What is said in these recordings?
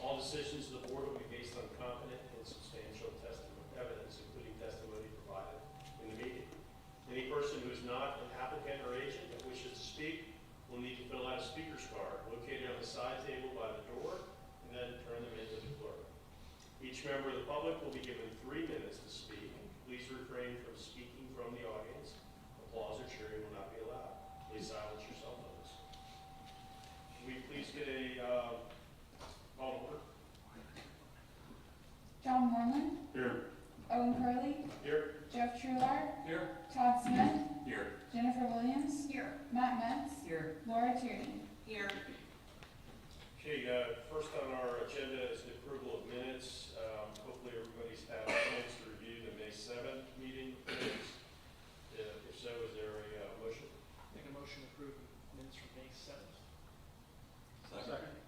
All decisions of the board will be based on competent and substantial evidence, including testimony provided in the meeting. Any person who is not an applicant or agent that wishes to speak will need to fill out a speaker's card located on the side table by the door and then turn them into the clerk. Each member of the public will be given 3 minutes to speak. Please refrain from speaking from the audience. Applause or cheering will not be allowed. Please silence your cell phones. Can we please get a call to order? John Moreland, Here. Owen Curley, Here. Jeff Trular, Here. Todd Smith, Here. Jennifer Williams, Here. Matt Metz, Here. Laura Tierney. Here. Okay, first on our agenda is the approval of minutes. Hopefully everybody's had a chance to review the May 7th meeting minutes. If so, is there a motion? Make a motion to approve minutes from May 7th. Second.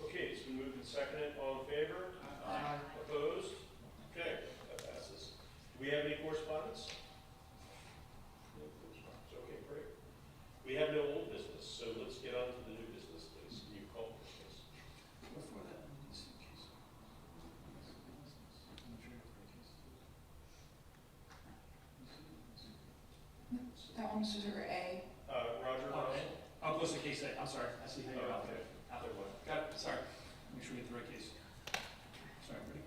Okay, it's been moved and seconded. All in favor? Aye. Opposed? Okay, that passes. Do we have any correspondence? No correspondence. Okay, great. We have no old business, so let's get on to the new business, please. Can you call this case? Before that, let me see the case. That one's just over A. Roger? Okay. I'll close the case. I'm sorry. I see how you're out there. Okay. Out there, what? Got it. Sorry. Make sure we get the right case. Sorry, ready?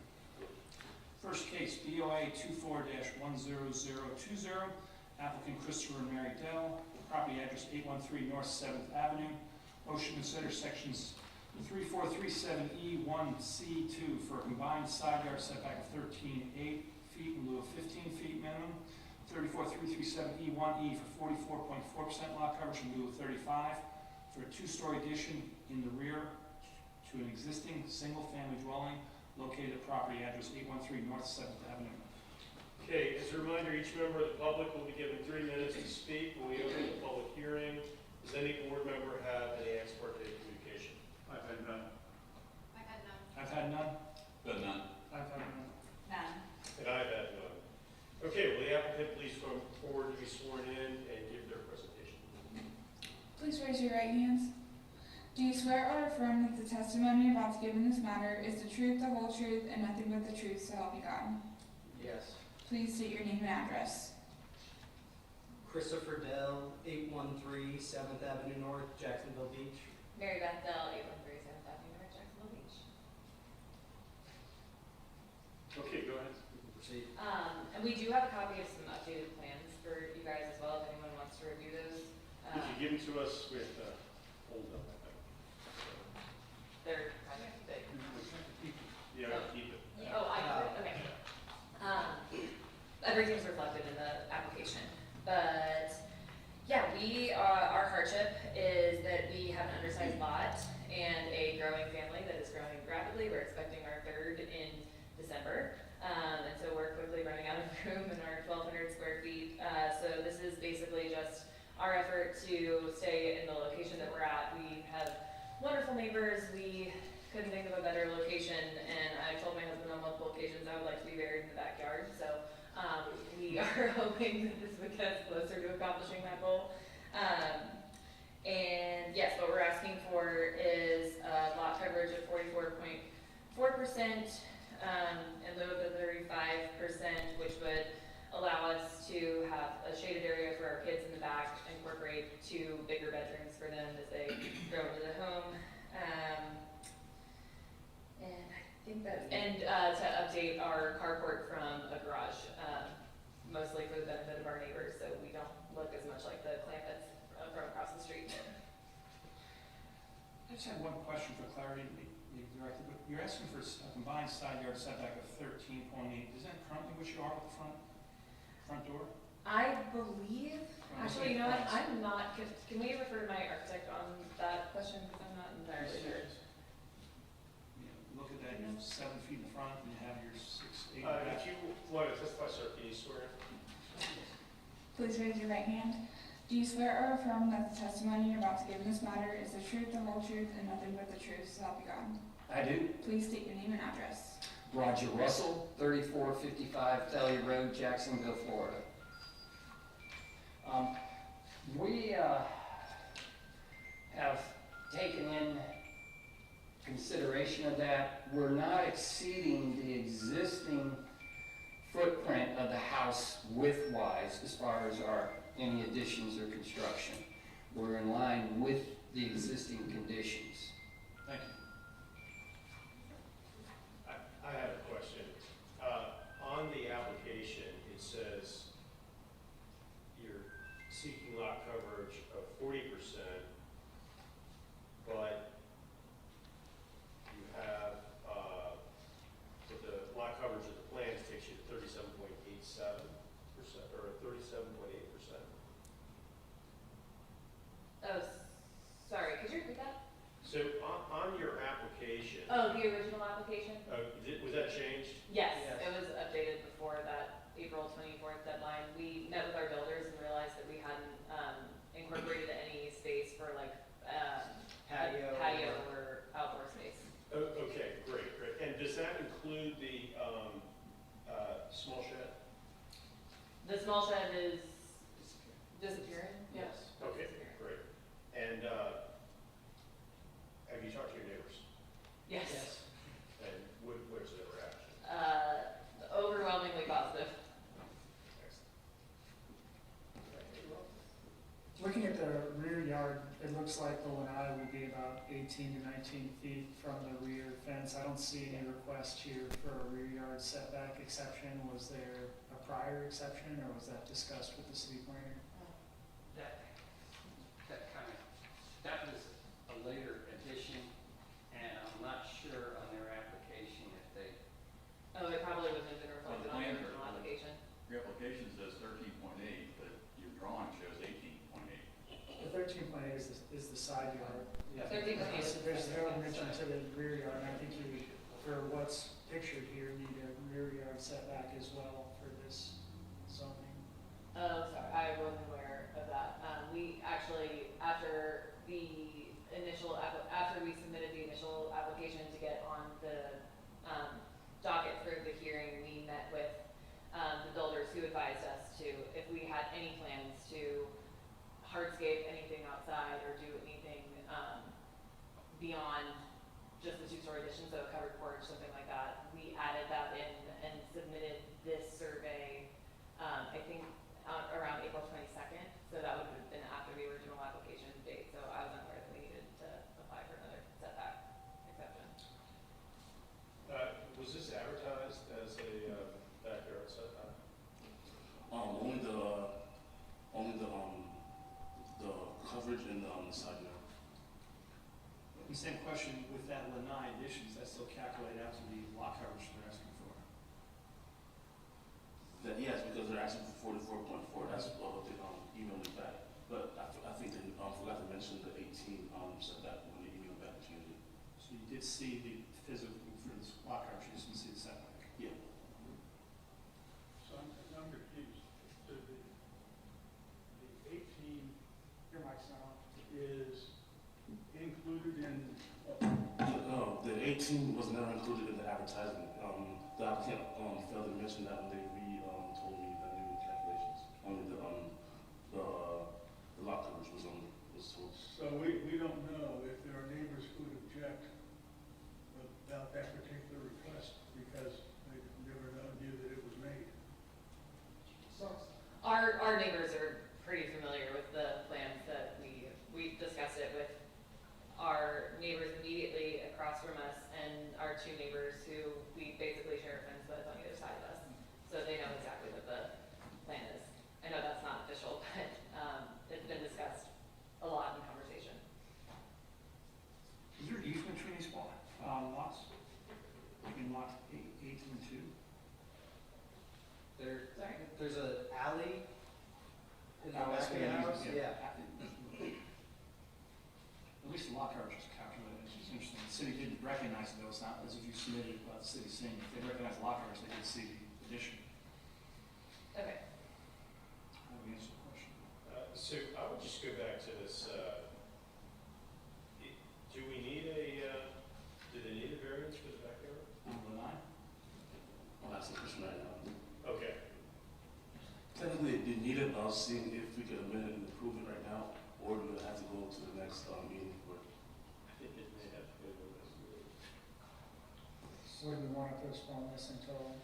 First case, BOA 24-10020, applicant Christopher and Mary Dell, property address 813 North 7th Avenue. Motion to consider sections 3437E1C2 for a combined side yard setback of 13.8 feet in lieu of 15 feet minimum. 34337E1E for 44.4% lot coverage in lieu of 35 for a 2-story addition in the rear to an existing single-family dwelling located at property address 813 North 7th Avenue. Okay, as a reminder, each member of the public will be given 3 minutes to speak when we open the public hearing. Does any board member have any ex parte communication? I've had none. I've had none. I've had none. But none. I've had none. None. And I've had none. Okay, will the applicant please come forward to be sworn in and give their presentation? Please raise your right hands. Do you swear or affirm that the testimony you're about to give in this matter is the truth, the whole truth, and nothing but the truth, so help you God? Yes. Please state your name and address. Christopher Dell, 813 7th Avenue North, Jacksonville Beach. Mary Beth Dell, 813 7th Avenue North, Jacksonville Beach. Okay, go ahead. You can proceed. And we do have a copy of some updated plans for you guys as well, if anyone wants to review those. If you give them to us with, hold up. They're kind of big. Yeah, keep it. Oh, okay. Everything's reflected in the application. But yeah, our hardship is that we have an undersized lot and a growing family that is growing rapidly. We're expecting our 3rd in December. And so we're quickly running out of room in our 1,200 square feet. So this is basically just our effort to stay in the location that we're at. We have wonderful neighbors. We couldn't think of a better location, and I told my husband on multiple occasions I would like to be buried in the backyard. So we are hoping that this would get us closer to accomplishing that goal. And yes, what we're asking for is lot coverage of 44.4% in lieu of the 35%, which would allow us to have a shaded area for our kids in the back, incorporate 2 bigger bedrooms for them as they grow into the home. And I think that's, and to update our carport from a garage, mostly for the benefit of our neighbors, so we don't look as much like the Clampetts from across the street. I just had one question for clarity, Director. You're asking for a combined side yard setback of 13.8. Is that currently what you are with the front door? I believe, actually, you know what, I'm not, can we refer to my architect on that question, because I'm not entirely sure. Look at that, you're 7 feet in front, and you have your 6, 8 If back. you want to testify, sir, can you swear? Please raise your right hand. Do you swear or affirm that the testimony you're about to give in this matter is the truth, the whole truth, and nothing but the truth, so help you God? I do. Please state your name and address. Roger Russell, 3455 Thalia Road, Jacksonville, Florida. We have taken in consideration illustration of that, we're not exceeding the existing footprint of the house width-wise as far as any additions or construction. We're in line with the existing conditions. Thank you. I have a question. On the application, it says you're seeking lot coverage of 40%, but you have, but the lot coverage of the plans takes you to 37.87%, or 37.8%. Oh, sorry, could you repeat that? So on your application, Oh, the original application? was that changed? Yes, Yes. it was updated before that April 24th deadline. We met with our builders and realized that we hadn't incorporated any space for like Patio. patio or outdoor space. Okay, great. And does that include the small shed? The small shed is disappearing? Yes. Okay, great. And have you talked to your neighbors? Yes. And where's their reaction? Overwhelmingly positive. Looking at the rear yard, it looks like the lanai will be about 18 to 19 feet from the rear fence. I don't see any request here for a rear yard setback exception. Was there a prior exception, or was that discussed with the city planner? That was a later addition, and I'm not sure on their application if they, Oh, it probably wouldn't have been reflected on the plan- original application. Your application says 13.8, but your drawing shows 18.8. The 13.8 is the side yard. Yeah. 13.8 is- There's no mention to the rear yard, and I think you, for what's pictured here, need a rear yard setback as well for this zoning. Oh, sorry, I wasn't aware of that. We actually, after we submitted the initial application to get on the docket for the hearing, we met with the builders who advised us to, if we had any plans to hardscape anything outside or do anything beyond just the two-story addition, so a covered porch, something like that, we added that in and submitted this survey, I think, around April 22nd, so that would have been after the original application date, so I was unaware that we needed to apply for another setback exception. Was this advertised as a backyard setback? Only the coverage and the side yard. The same question with that lanai addition, is that still calculated out to the lot coverage they're asking for? That, yes, because they're asking for 44.4, that's what they emailed me back. But I think they forgot to mention the 18 setback when they emailed back to you. So you did see the physical for this lot coverage, you just didn't see the setback. Yeah. So I'm confused. So the 18 Your mic's not on. is included in, No, the 18 was never included in the advertisement. The applicant failed to mention that when they told me the new calculations. Only the lot coverage was told. so we don't know if there are neighbors who would object about that particular request because they never knew that it was made. Our neighbors are pretty familiar with the plans that we discussed it with our neighbors immediately across from us and our two neighbors who we basically share a fence with on either side of us. So they know exactly what the plan is. I know that's not official, but it's been discussed a lot in conversation. Is there an easement between these lots? Between lot 8 and 2? Sorry? There's an alley in the Oh, that's back of the gonna house, use- yeah. At least the lot coverage is calculated, it's just interesting. The city didn't recognize it, though, it's not as if you submitted it without the city seeing it. If they recognized the lot coverage, they did see the addition. Okay. That would answer the question. So I would just go back to this, do we need do they need a variance for the backyard? On the line? I'll ask the question right now. Okay. Technically, they need it, but I was seeing if we could amend it and approve it right now, or do it have to go to the next meeting for it? I think it may have to go to this. would we want to postpone this until,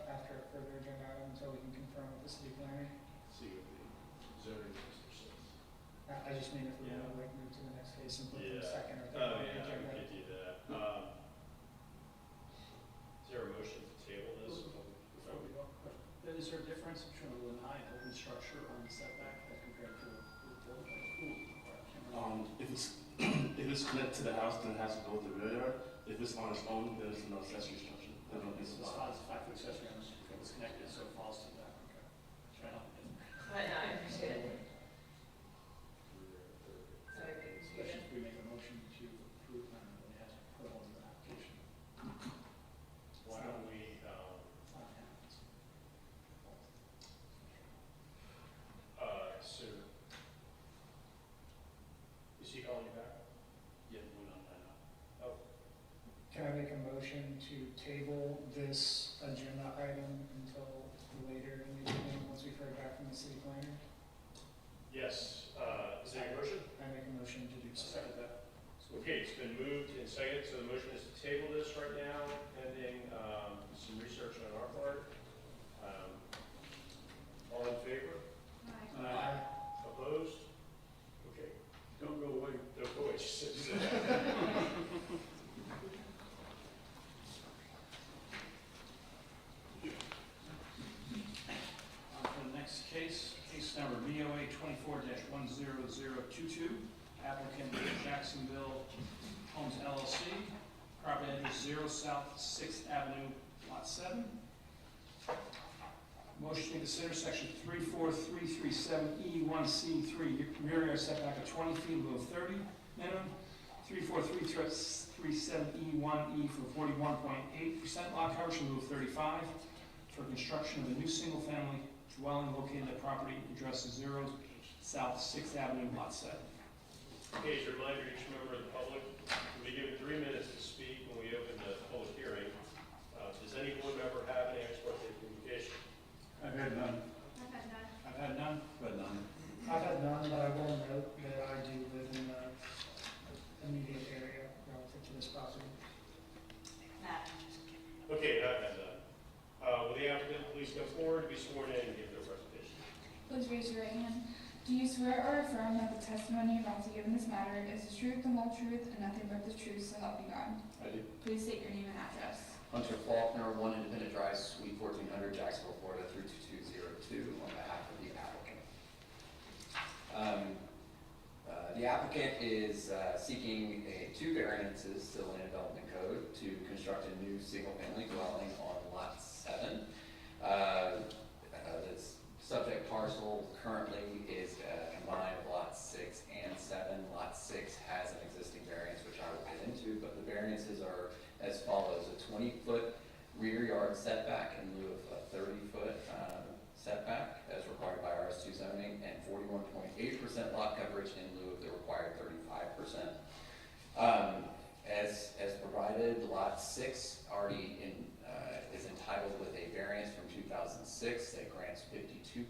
after a further agenda item, until we can confirm with the city planner? See what the zoning minister says. I just mean if we Yeah. want to like move to the next case and put them Yeah. second or third Oh, on the yeah, agenda. we could do that. Is there a motion to table this? Is there a difference between a lanai and open structure on the setback as compared to a pool? If it's, if it's connected to the house, then it has to go with the rear yard. If it's on its own, then it's an accessory structure. Then It's it's not as 5 foot accessory, it's connected, so it falls to that, okay. Try not to. But no, I appreciate it. Sorry, Especially if we make a motion to approve, I don't know, it has to put on the application. Why don't we, It's not happening. so, is he calling you back? Yeah, we're not that now. Can I make a motion to table this agenda item until later in the evening, once we've heard back from the city planner? Yes, is there a motion? I make a motion to do so. Second that. Okay, it's been moved and seconded, so the motion is to table this right now, pending, some research on our part. All in favor? Aye. Opposed? Okay, Don't go away. don't go away, just sit. For the next case, case number BOA 24-10022, applicant Jacksonville Homes LLC, property address 0 South 6th Avenue, Lot 7. Motion to consider section 34337E1C3, rear yard setback of 20 feet below 30 minimum, 34337E1E for 41.8% lot coverage, remove 35, for construction of a new single-family dwelling located at property address 0 South 6th Avenue, Lot 7. Okay, as a reminder, each member of the public will be given 3 minutes to speak when we open the public hearing. Does any board member have any ex parte communication? I've had none. I've had none. But none. I've had none, but I will note that I do live in the immediate area relative to this property. Okay, I've had none. Will the applicant please come forward to be sworn in and give their presentation? Please raise your right hand. Do you swear or affirm that the testimony you're about to give in this matter is the truth, the whole truth, and nothing but the truth, so help you God? I do. Please state your name and address. Hunter Faulkner, 1 Independent Drive, Suite 1400, Jacksonville, Florida, 32202, on behalf of the applicant. The applicant is seeking 2 variances to the Land Development Code to construct a new single-family dwelling on Lot 7. The subject parcel currently is combined of Lot 6 and 7. Lot 6 has an existing variance, which I will get into, but the variances are as follows: a 20-foot rear yard setback in lieu of a 30-foot setback as required by RS2 zoning, and 41.8% lot coverage in lieu of the required 35%. As provided, Lot 6 already is entitled with a variance from 2006 that grants 52%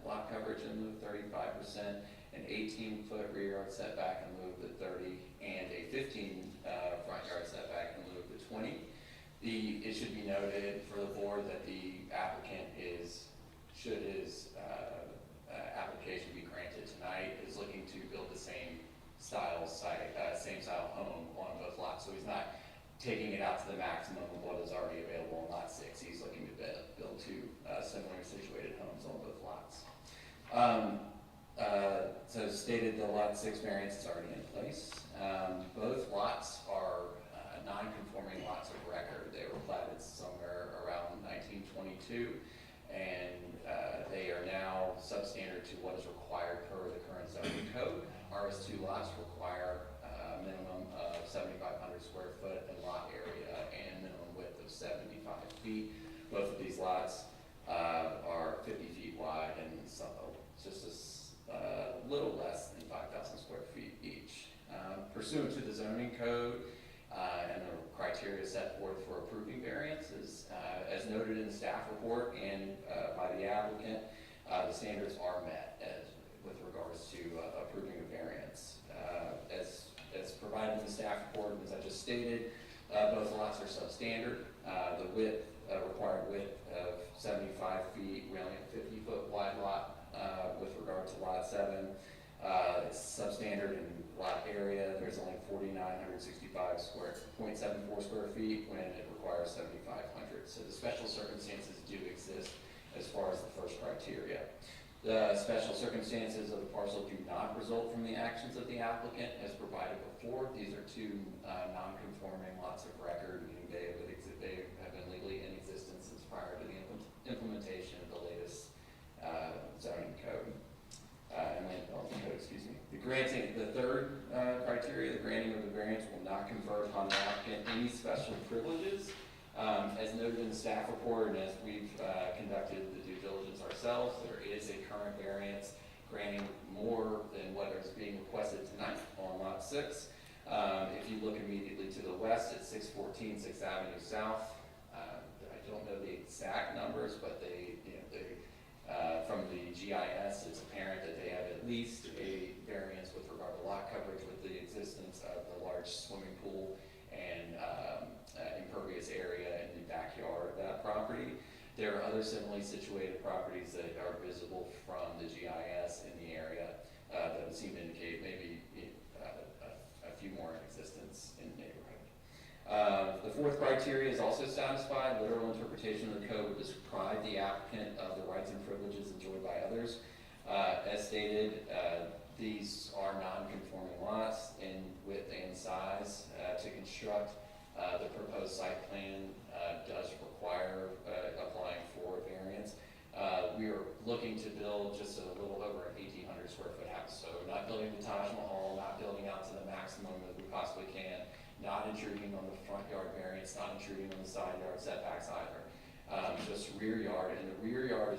lot coverage in lieu of 35%, an 18-foot rear yard setback in lieu of the 30, and a 15 front yard setback in lieu of the 20. It should be noted for the board that the applicant should his application be granted tonight, is looking to build the same style home on both lots. So he's not taking it out to the maximum of what is already available on Lot 6. He's looking to build 2 similarly situated homes on both lots. So stated, the Lot 6 variance is already in place. Both lots are non-conforming lots of record. They were platted somewhere around 1922, and they are now substandard to what is required per the current zoning code. RS2 lots require a minimum of 7,500 square foot in lot area and minimum width of 75 feet. Both of these lots are 50 feet wide and just a little less than 5,000 square feet each. Pursuant to the zoning code and the criteria set forth for approving variances, as noted in the staff report and by the applicant, the standards are met with regards to approving a variance. As provided in the staff report, and as I just stated, Both lots are substandard. The width, required width of 75 feet, we only have 50-foot wide lot with regard to lot 7. It's substandard in lot area. There's only 4,965 .74 square feet when it requires 7,500. So the special circumstances do exist as far as the first criteria. The special circumstances of the parcel do not result from the actions of the applicant as provided before. These are two non-conforming lots of record, meaning they have been legally in existence since prior to the implementation of the latest zoning code, and land development code, excuse me. The third criteria, the granting of the variance will not confer upon the applicant any special privileges. As noted in the staff report, and as we've conducted the due diligence ourselves, there is a current variance granting more than what is being requested tonight on lot 6. If you look immediately to the west at 614 6th Avenue South, I don't know the exact numbers, but from the GIS, it's apparent that they have at least a variance with regard to lot coverage with the existence of the large swimming pool and impervious area in the backyard of that property. There are other similarly situated properties that are visible from the GIS in the area that would seem to indicate maybe a few more in existence in the neighborhood. The fourth criteria is also satisfied. Literal interpretation of the code would deprive the applicant of the rights and privileges enjoyed by others. As stated, these are non-conforming lots in width and size. To construct, the proposed site plan does require applying for a variance. We are looking to build just a little over an 1,800 square foot house. So not building the Taj Mahal, not building out to the maximum that we possibly can, not intruding on the front yard variance, not intruding on the side yard setbacks either. Just rear yard, and the rear yard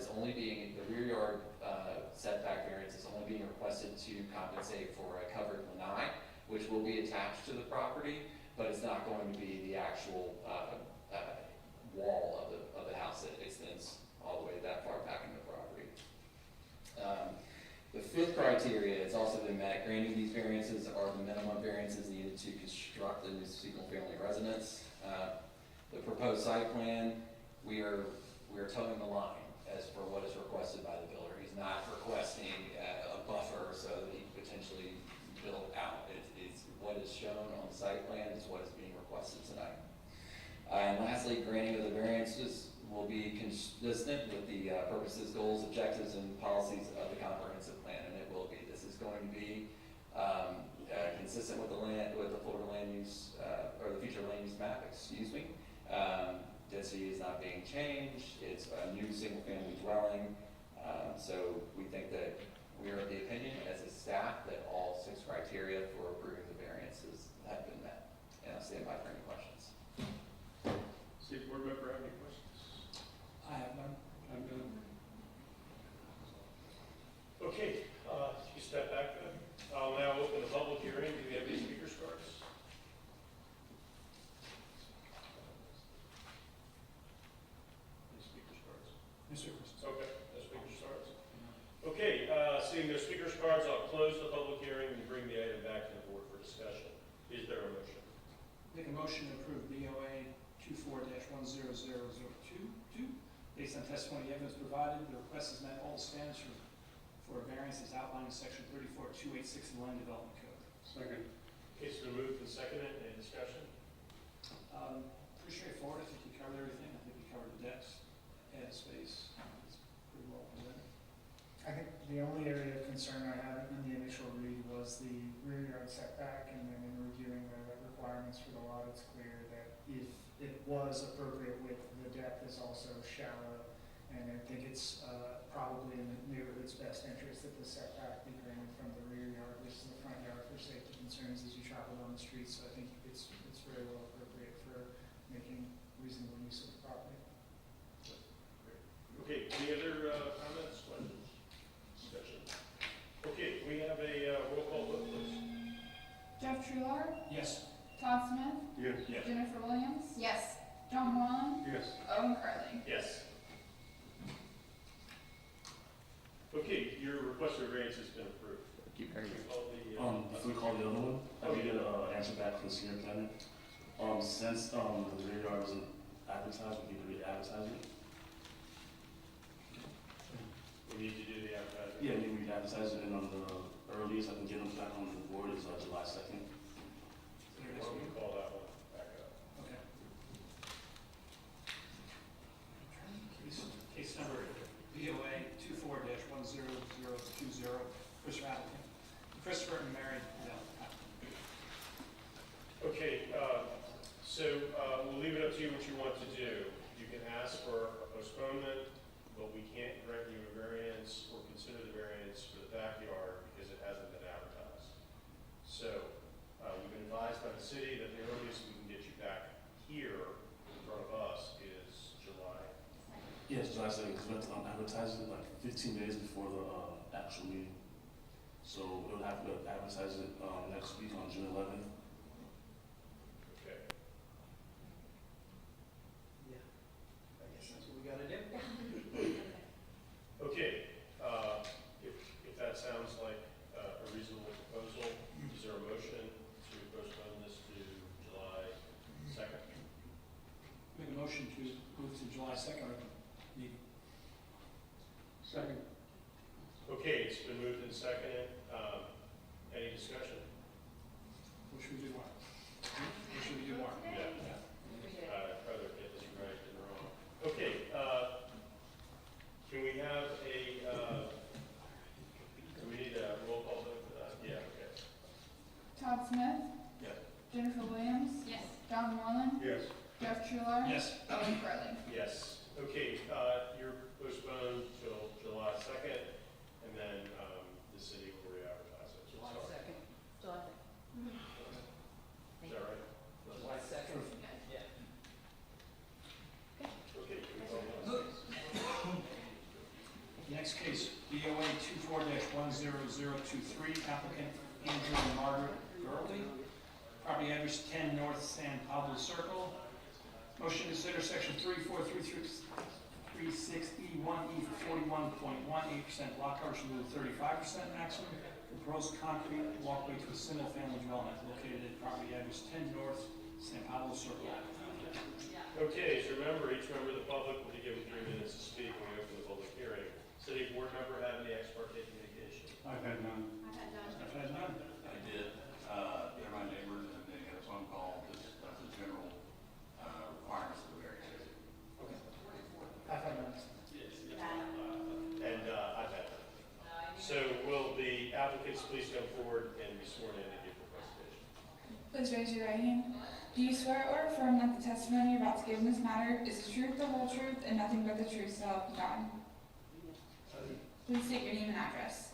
setback variance is only being requested to compensate for a covered lanai, which will be attached to the property, but it's not going to be the actual wall of the house that extends all the way that far back in the property. The fifth criteria has also been met. Granting these variances are the minimum variances needed to construct a new single-family residence. The proposed site plan, we are towing the line as for what is requested by the builder. He's not requesting a buffer so that he could potentially build out. It's what is shown on the site plan is what is being requested tonight. And lastly, granting of the variances will be consistent with the purposes, goals, objectives, and policies of the comprehensive plan, and it will be. This is going to be consistent with the Florida land use, or the future land use map, excuse me. Density is not being changed. It's a new single-family dwelling. So we think that we are of the opinion as a staff that all 6 criteria for approving the variances have been met. And I'll stand by for any questions. See if board member have any questions? I have none. I'm good. Okay, you step back then. I'll now open the public hearing. Do we have any speakers cards? Any speakers cards? Mr. Okay, no speakers cards. Okay, seeing no speakers cards, I'll close the public hearing and bring the item back to the board for discussion. Is there a motion? Make a motion to approve BOA 24-100022. Based on testimony evidence provided, the request has met all standards for a variance as outlined in section 34286 of the Land Development Code. Second. Okay, so moved and seconded. Any discussion? Pretty straightforward. I think you covered everything. I think you covered the decks, added space. It's pretty well presented. I think the only area of concern I had in the initial read was the rear yard setback, and then in reviewing the requirements for the lot, it's clear that if it was appropriate width, the depth is also shallow, and I think it's probably in the neighborhood's best interest that the setback be granted from the rear yard versus the front yard for safety concerns as you travel down the street, so I think it's very well appropriate for making reasonable use of the property. Okay, any other comments, questions, discussion? Okay, we have a roll call vote, please. Jeff Trular, Yes. Todd Smith, Yes. Jennifer Williams, Yes. John Moran, Yes. Owen Curley. Yes. Okay, your request for variance has been approved. Thank you very much. All the, Before we call the other one, I did get an answer back from the senior planner. Since, the rear yard wasn't advertised, we need to re-advertise it. We need to do the advertising. Yeah, we need to re-advertise it, and on the earliest I can get them back on the board is, July 2nd. There it is. Why don't we call that one back up? Okay. Case number BOA 24-10020, Christopher applicant. Christopher and Mary Bell applicant. Okay, we'll leave it up to you what you want to do. You can ask for a postponement, but we can't grant you a variance or consider the variance for the backyard because it hasn't been advertised. So, we've been advised by the city that the earliest we can get you back here in front of us is July. Yes, July 2nd, because we have to advertise it like 15 days before the actual meeting. So we'll have to advertise it next week on June 11th. Okay. Yeah. I guess that's what we gotta do. Okay, if that sounds like a reasonable proposal, is there a motion to postpone this to July 2nd? Make a motion to move to July 2nd meeting. Second. Okay, it's been moved and seconded. Any discussion? What should we do, Mark? What should we do, Mark? Yeah. Yeah. I'd rather get this right than wrong. Okay, can we have do we need a roll call vote for that? Yeah, okay. Todd Smith. Yeah. Jennifer Williams. Yes. John Moreland. Yes. Jeff Trular. Yes. Ellen Curley. Yes. Okay, you're postponed till July 2nd, and then the city will re-advertise it. July Sorry. 2nd? July. Is that right? July 2nd? Yeah. Okay, can we vote on this? Next case, BOA 24-10023, applicant Andrew and Margaret Gurley. Property address 10 North San Pablo Circle. Motion to consider section 3436E1E for 41.18% lot coverage to 35% maximum. Proposed concrete walkway to a single-family dwelling located at property address 10 North San Pablo Circle. Okay, so remember, each member of the public will be given 3 minutes to speak when we open the public hearing. City board member have any ex parte communication? I've had none. I've I've had had none. none. I did, they're my neighbors, and they had a phone call, just, that's the general, requirements of the variance. I've had none. And I've had none. So will the applicants please come forward and be sworn in and give the presentation? Please raise your right hand. Do you swear or affirm that the testimony you're about to give in this matter is the truth, the whole truth, and nothing but the truth, so help you God? Please state your name and address.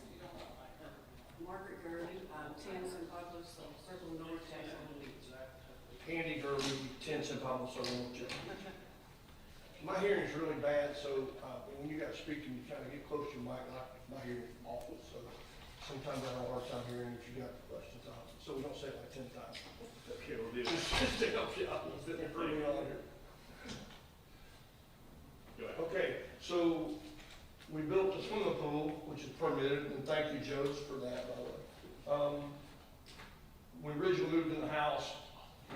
Margaret Gurley, 10 San Pablo Circle North, Jacksonville Beach. Andy Gurley, 10 San Pablo Circle, Jacksonville. My hearing's really bad, so when you guys speaking, you kind of get close to your mic. My hearing's awful, so sometimes I have a hard time hearing if you got questions on it. So we don't say it like 10 times. Okay, we'll do Just to help you out a little bit, improving on here. Go ahead. Okay, so we built a swimming pool, which is permitted, and thank you, Joe's, for that, by the way. When we originally moved in the house,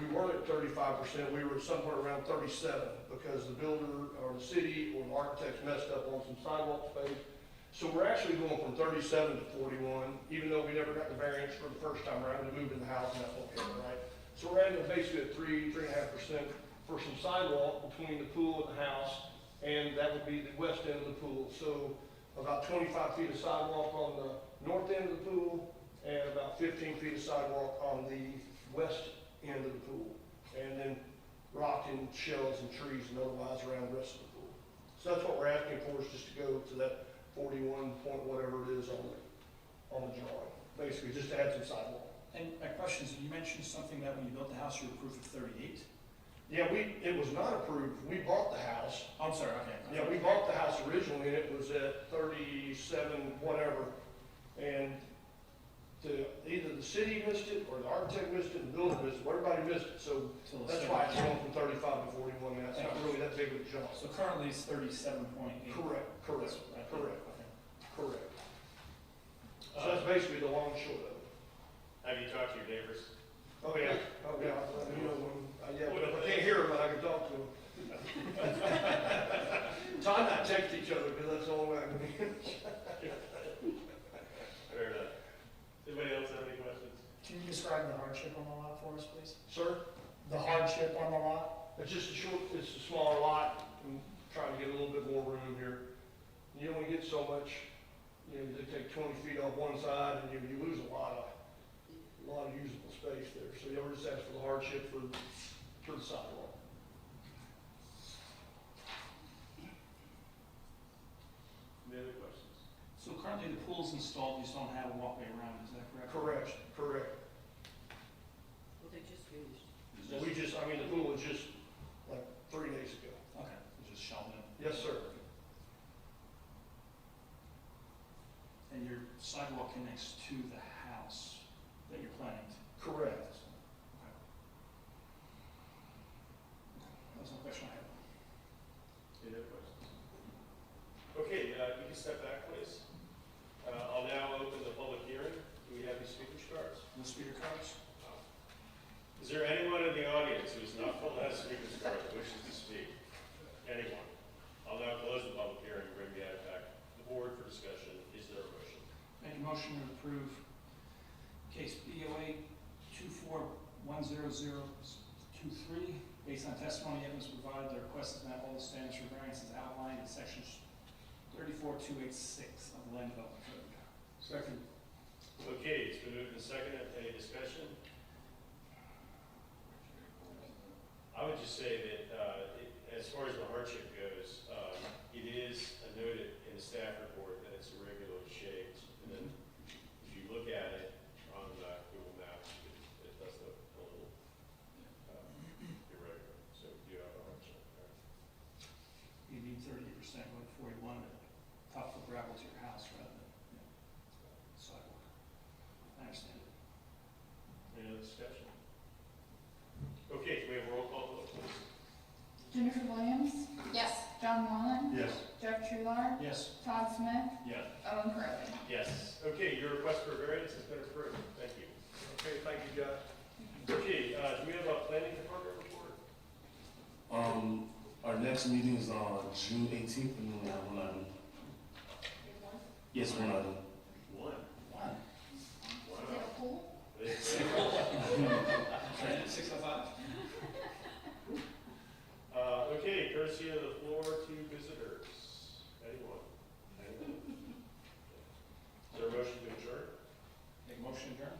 we weren't at 35%, we were somewhere around 37, because the builder, or the city, or the architects messed up on some sidewalk space. So we're actually going from 37 to 41, even though we never got the variance for the first time around, we moved in the house, and that's okay, right? So we're adding basically at 3.5% for some sidewalk between the pool and the house, and that would be the west end of the pool. So about 25 feet of sidewalk on the north end of the pool, and about 15 feet of sidewalk on the west end of the pool. And then rock and shells and trees and otherwise around the rest of the pool. So that's what we're asking for, is just to go to that 41 point whatever it is on the drawing. Basically, just to add some sidewalk. And my question is, you mentioned something that when you built the house, you were approved for 38? Yeah, it was not approved. We bought the house. Oh, I'm sorry, okay. Yeah, we bought the house originally, and it was at 37 whatever. And either the city missed it, or the architect missed it, and the builder missed it, or everybody missed it. So that's why it's going from 35 to 41 now. It's not really that big of a jump. So currently it's 37.8? Correct. Okay. Correct. So that's basically the long and short of it. Have you talked to your neighbors? Oh, yeah. You know, yeah, to him. Todd and I text each other, because that's the only way I can. Fair enough. Anybody else have any questions? Can you describe the hardship on the lot for us, please? Sir, The hardship on the lot? it's just it's a smaller lot, and trying to get a little bit more room here. You only get so much, you know, they take 20 feet off one side, and you lose a lot of usable space there. So you just ask for the hardship for the sidewalk. Any other questions? So currently the pool's installed, you just don't have a walkway around, is that correct? Correct. Well, they just finished. The pool was just like 3 days ago. Okay, it's just shelved in. Yes, sir. And your sidewalk connects to the house that you're planning to? Correct. Okay. That was no question I had. Any other questions? Okay, you can step back, please. I'll now open the public hearing. Do we have any speaker cards? No speaker cards? Is there anyone in the audience who is not filled out a speaker's card that wishes to speak? Anyone? I'll now close the public hearing and bring the item back to the board for discussion. Is there a motion? Make a motion to approve case BOA 2410023. Based on testimony evidence provided, the request has met all the standards for variance as outlined in section 34286 of the Land Development Code. Second. Okay, it's been moved and seconded. Any discussion? I would just say that, as far as the hardship goes, it is noted in the staff report that it's irregularly shaped. And then if you look at it on Google Maps, it does look a little irregular. So you have a hardship there. You need 30% going 41 to top of gravel to your house rather than sidewalk. I understand it. Any other discussion? Okay, can we have a roll call vote, please? Jennifer Williams, Yes. John Wallen, Yes. Jeff Trular, Yes. Todd Smith, Yeah. Owen Curley. Yes. Okay, your request for variance has been approved. Thank you. Okay, thank you, Josh. Okay, do we have a planning department report? Our next meeting is on June 18th, and we'll have one item. Yes, one item. One. One. Is it a pool? At 6:05. Okay, courtesy of the floor to visitors. Anyone? Anyone? Is there a motion to adjourn? Make a motion to adjourn?